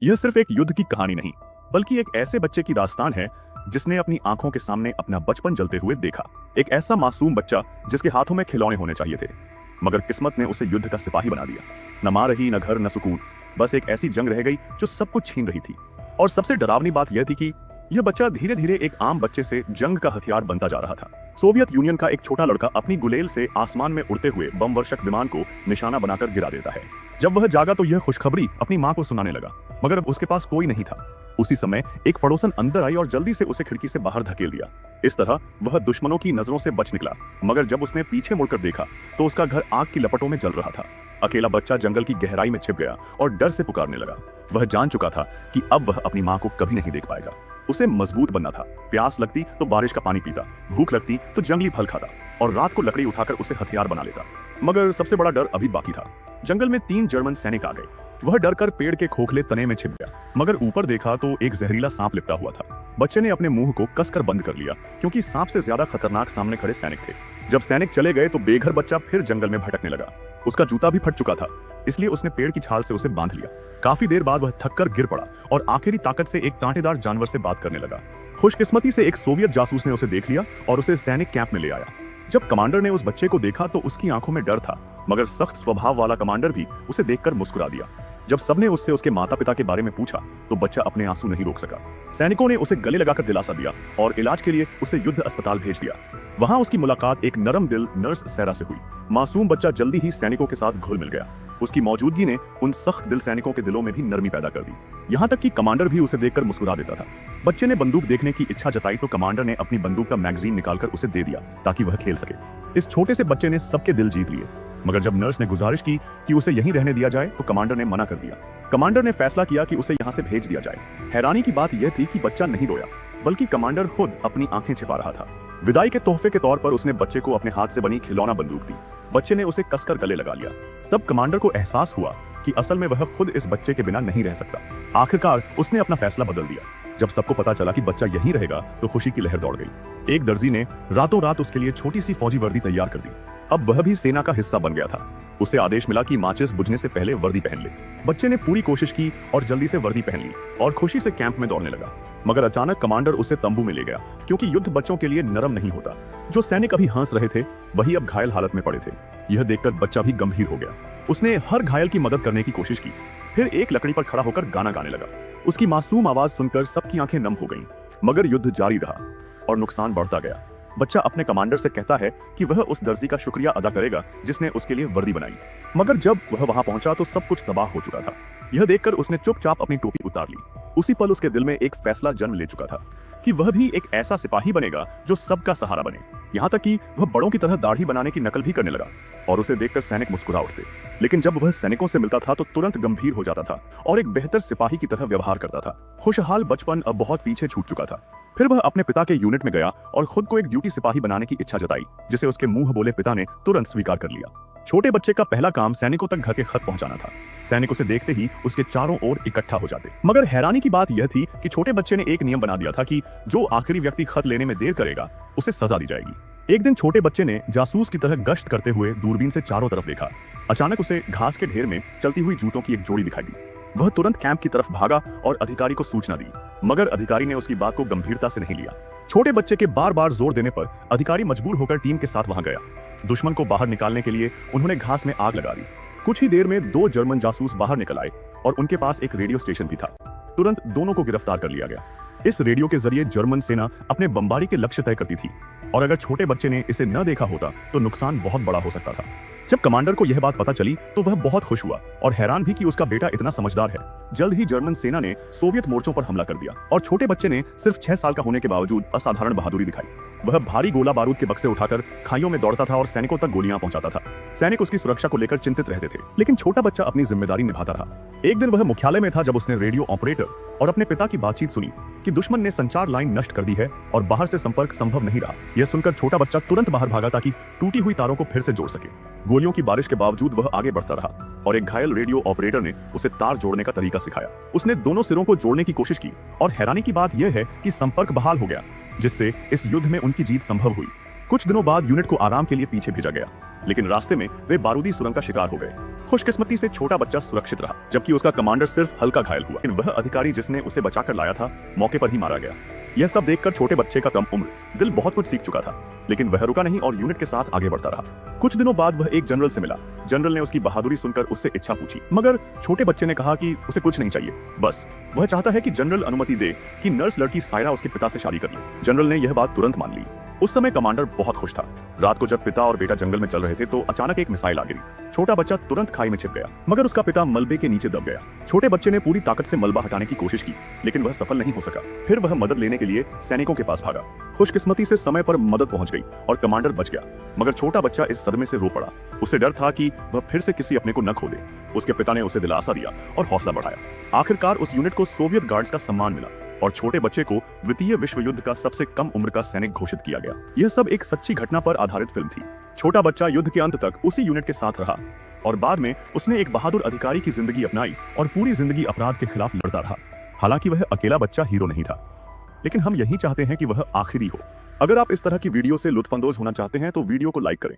यह सिर्फ एक युद्ध की कहानी नहीं, बल्कि एक ऐसे बच्चे की दास्तान है जिसने अपनी आंखों के सामने अपना बचपन जलते हुए देखा। एक ऐसा मासूम बच्चा जिसके हाथों में खिलौने होने चाहिए थे, मगर किस्मत ने उसे युद्ध का सिपाही बना दिया। न मां रही, न घर, न सुकून, बस एक ऐसी जंग रह गई जो सब कुछ छीन रही थी। और सबसे डरावनी बात यह थी कि यह बच्चा धीरे धीरे एक आम बच्चे से जंग का हथियार बनता जा रहा था। सोवियत यूनियन का एक छोटा लड़का अपनी गुलेल से आसमान में उड़ते हुए बम वर्षक विमान को निशाना बनाकर गिरा देता है। जब वह जागा तो यह खुशखबरी अपनी मां को सुनाने लगा, मगर अब उसके पास कोई नहीं था। उसी समय एक पड़ोसन अंदर आई और जल्दी से उसे खिड़की से बाहर धकेल दिया। इस तरह वह दुश्मनों की नजरों से बच निकला, मगर जब उसने पीछे मुड़कर देखा तो उसका घर आग की लपटों में जल रहा था। अकेला बच्चा जंगल की गहराई में छिप गया और डर से पुकारने लगा। वह जान चुका था कि अब वह अपनी मां को कभी नहीं देख पाएगा। उसे मजबूत बनना था। प्यास लगती तो बारिश का पानी पीता, भूख लगती तो जंगली फल खाता, और रात को लकड़ी उठाकर उसे हथियार बना लेता। मगर सबसे बड़ा डर अभी बाकी था। जंगल में 3 जर्मन सैनिक आ गए। वह डरकर पेड़ के खोखले तने में छिप गया, मगर ऊपर देखा तो एक जहरीला सांप लिपटा हुआ था। बच्चे ने अपने मुंह को कसकर बंद कर लिया, क्योंकि सांप से ज्यादा खतरनाक सामने खड़े सैनिक थे। जब सैनिक चले गए तो बेघर बच्चा फिर जंगल में भटकने लगा। उसका जूता भी फट चुका था, इसलिए उसने पेड़ की छाल से उसे बांध लिया। काफी देर बाद वह थककर गिर पड़ा और आखिरी ताकत से एक कांटेदार जानवर से बात करने लगा। खुशकिस्मती से एक सोवियत जासूस ने उसे देख लिया और उसे सैनिक कैंप में ले आया। जब कमांडर ने उस बच्चे को देखा तो उसकी आंखों में डर था, मगर सख्त स्वभाव वाला कमांडर भी उसे देखकर मुस्कुरा दिया। जब सबने उससे उसके माता पिता के बारे में पूछा तो बच्चा अपने आंसू नहीं रोक सका। सैनिकों ने उसे गले लगाकर दिलासा दिया और इलाज के लिए उसे युद्ध अस्पताल भेज दिया। वहां उसकी मुलाकात एक नरम दिल नर्स सैरा से हुई। मासूम बच्चा जल्दी ही सैनिकों के साथ घुल मिल गया। उसकी मौजूदगी ने उन सख्त दिल सैनिकों के दिलों में भी नरमी पैदा कर दी। यहाँ तक कि कमांडर भी उसे देखकर मुस्कुरा देता था। बच्चे ने बंदूक देखने की इच्छा जताई तो कमांडर ने अपनी बंदूक का मैगजीन निकालकर उसे दे दिया ताकि वह खेल सके। इस छोटे से बच्चे ने सबके दिल जीत लिए, मगर जब नर्स ने गुजारिश की कि उसे यहीं रहने दिया जाए तो कमांडर ने मना कर दिया। कमांडर ने फैसला किया कि उसे यहाँ से भेज दिया जाए। हैरानी की बात यह थी कि बच्चा नहीं रोया, बल्कि कमांडर खुद अपनी आंखें छिपा रहा था। विदाई के तोहफे के तौर पर उसने बच्चे को अपने हाथ से बनी खिलौना बंदूक दी। बच्चे ने उसे कसकर गले लगा लिया। तब कमांडर को एहसास हुआ कि असल में वह खुद इस बच्चे के बिना नहीं रह सकता। आखिरकार उसने अपना फैसला बदल दिया। जब सबको पता चला कि बच्चा यहीं रहेगा तो खुशी की लहर दौड़ गई। एक दर्जी ने रातों रात उसके लिए छोटी सी फौजी वर्दी तैयार कर दी। अब वह भी सेना का हिस्सा बन गया था। उसे आदेश मिला कि माचिस बुझने से पहले वर्दी पहन ले। बच्चे ने पूरी कोशिश की और जल्दी से वर्दी पहन ली और खुशी से कैंप में दौड़ने लगा। मगर अचानक कमांडर उसे तंबू में ले गया, क्योंकि युद्ध बच्चों के लिए नरम नहीं होता। जो सैनिक अभी हंस रहे थे वही अब घायल हालत में पड़े थे। यह देखकर बच्चा भी गंभीर हो गया। उसने हर घायल की मदद करने की कोशिश की, फिर एक लकड़ी पर खड़ा होकर गाना गाने लगा। उसकी मासूम आवाज सुनकर सबकी आंखें नम हो गईं। मगर युद्ध जारी रहा और नुकसान बढ़ता गया। बच्चा अपने कमांडर से कहता है कि वह उस दर्जी का शुक्रिया अदा करेगा जिसने उसके लिए वर्दी बनाई। मगर जब वह वहां पहुंचा तो सब कुछ तबाह हो चुका था। यह देखकर उसने चुपचाप अपनी टोपी उतार ली। उसी पल उसके दिल में एक फैसला जन्म ले चुका था कि वह भी एक ऐसा सिपाही बनेगा जो सबका सहारा बने। यहाँ तक कि वह बड़ों की तरह दाढ़ी बनाने की नकल भी करने लगा, और उसे देखकर सैनिक मुस्कुरा उठते। लेकिन जब वह सैनिकों से मिलता था तो तुरंत गंभीर हो जाता था और एक बेहतर सिपाही की तरह व्यवहार करता था। खुशहाल बचपन अब बहुत पीछे छूट चुका था। फिर वह अपने पिता के यूनिट में गया और खुद को एक ड्यूटी सिपाही बनाने की इच्छा जताई, जिसे उसके मुंह बोले पिता ने तुरंत स्वीकार कर लिया। छोटे बच्चे का पहला काम सैनिकों तक घर के खत पहुंचाना था। सैनिक उसे देखते ही उसके चारों ओर इकट्ठा हो जाते। मगर हैरानी की बात यह थी कि छोटे बच्चे ने एक नियम बना दिया था कि जो आखिरी व्यक्ति खत लेने में देर करेगा उसे सजा दी जाएगी। एक दिन छोटे बच्चे ने जासूस की तरह गश्त करते हुए दूरबीन से चारों तरफ देखा। अचानक उसे घास के ढेर में चलती हुई जूतों की एक जोड़ी दिखाई दी। वह तुरंत कैंप की तरफ भागा और अधिकारी को सूचना दी, मगर अधिकारी ने उसकी बात को गंभीरता से नहीं लिया। छोटे बच्चे के बार बार जोर देने पर अधिकारी मजबूर होकर टीम के साथ वहां गया। दुश्मन को बाहर निकालने के लिए उन्होंने घास में आग लगा दी। कुछ ही देर में 2 जर्मन जासूस बाहर निकल आए और उनके पास एक रेडियो स्टेशन भी था। तुरंत दोनों को गिरफ्तार कर लिया गया। इस रेडियो के जरिए जर्मन सेना अपने बमबारी के लक्ष्य तय करती थी, और अगर छोटे बच्चे ने इसे न देखा होता तो नुकसान बहुत बड़ा हो सकता था। जब कमांडर को यह बात पता चली तो वह बहुत खुश हुआ और हैरान भी कि उसका बेटा इतना समझदार है। जल्द ही जर्मन सेना ने सोवियत मोर्चों पर हमला कर दिया और छोटे बच्चे ने सिर्फ 6 साल का होने के बावजूद असाधारण बहादुरी दिखाई। वह भारी गोला बारूद के बक्से उठाकर खाइयों में दौड़ता था और सैनिकों तक गोलियां पहुंचाता था। सैनिक उसकी सुरक्षा को लेकर चिंतित रहते थे, लेकिन छोटा बच्चा अपनी जिम्मेदारी निभाता रहा। एक दिन वह मुख्यालय में था जब उसने रेडियो ऑपरेटर और अपने पिता की बातचीत सुनी कि दुश्मन ने संचार लाइन नष्ट कर दी है और बाहर से संपर्क संभव नहीं रहा। यह सुनकर छोटा बच्चा तुरंत बाहर भागा ताकि टूटी हुई तारों को फिर से जोड़ सके। गोलियों की बारिश के बावजूद वह आगे बढ़ता रहा और एक घायल रेडियो ऑपरेटर ने उसे तार जोड़ने का तरीका सिखाया। उसने दोनों सिरों को जोड़ने की कोशिश की और हैरानी की बात यह है कि संपर्क बहाल हो गया, जिससे इस युद्ध में उनकी जीत संभव हुई। कुछ दिनों बाद यूनिट को आराम के लिए पीछे भेजा गया, लेकिन रास्ते में वे बारूदी सुरंग का शिकार हो गए। खुशकिस्मती से छोटा बच्चा सुरक्षित रहा, जबकि उसका कमांडर सिर्फ हल्का घायल हुआ। लेकिन वह अधिकारी जिसने उसे बचाकर लाया था, मौके पर ही मारा गया। यह सब देखकर छोटे बच्चे का कम उम्र दिल बहुत कुछ सीख चुका था, लेकिन वह रुका नहीं और यूनिट के साथ आगे बढ़ता रहा। कुछ दिनों बाद वह एक जनरल से मिला। जनरल ने उसकी बहादुरी सुनकर उससे इच्छा पूछी, मगर छोटे बच्चे ने कहा कि उसे कुछ नहीं चाहिए, बस वह चाहता है कि जनरल अनुमति दे कि नर्स लड़की सायरा उसके पिता से शादी कर ले। जनरल ने यह बात तुरंत मान ली। उस समय कमांडर बहुत खुश था। रात को जब पिता और बेटा जंगल में चल रहे थे तो अचानक एक मिसाइल आ गिरी। छोटा बच्चा तुरंत खाई में छिप गया, मगर उसका पिता मलबे के नीचे दब गया। छोटे बच्चे ने पूरी ताकत से मलबा हटाने की कोशिश की, लेकिन वह सफल नहीं हो सका। फिर वह मदद लेने के लिए सैनिकों के पास भागा। खुशकिस्मती से समय पर मदद पहुंच गई और कमांडर बच गया, मगर छोटा बच्चा इस सदमे से रो पड़ा। उसे डर था कि वह फिर से किसी अपने को न खो दे। उसके पिता ने उसे दिलासा दिया और हौसला बढ़ाया। आखिरकार उस यूनिट को सोवियत गार्ड्स का सम्मान मिला और छोटे बच्चे को द्वितीय विश्व युद्ध का सबसे कम उम्र का सैनिक घोषित किया गया। यह सब एक सच्ची घटना पर आधारित फिल्म थी। छोटा बच्चा युद्ध के अंत तक उसी यूनिट के साथ रहा और बाद में उसने एक बहादुर अधिकारी की जिंदगी अपनाई और पूरी जिंदगी अपराध के खिलाफ लड़ता रहा। हालांकि वह अकेला बच्चा हीरो नहीं था, लेकिन हम यही चाहते हैं कि वह आखिरी हो। अगर आप इस तरह की वीडियो से लुत्फानंदोज होना चाहते हैं तो वीडियो को लाइक करें।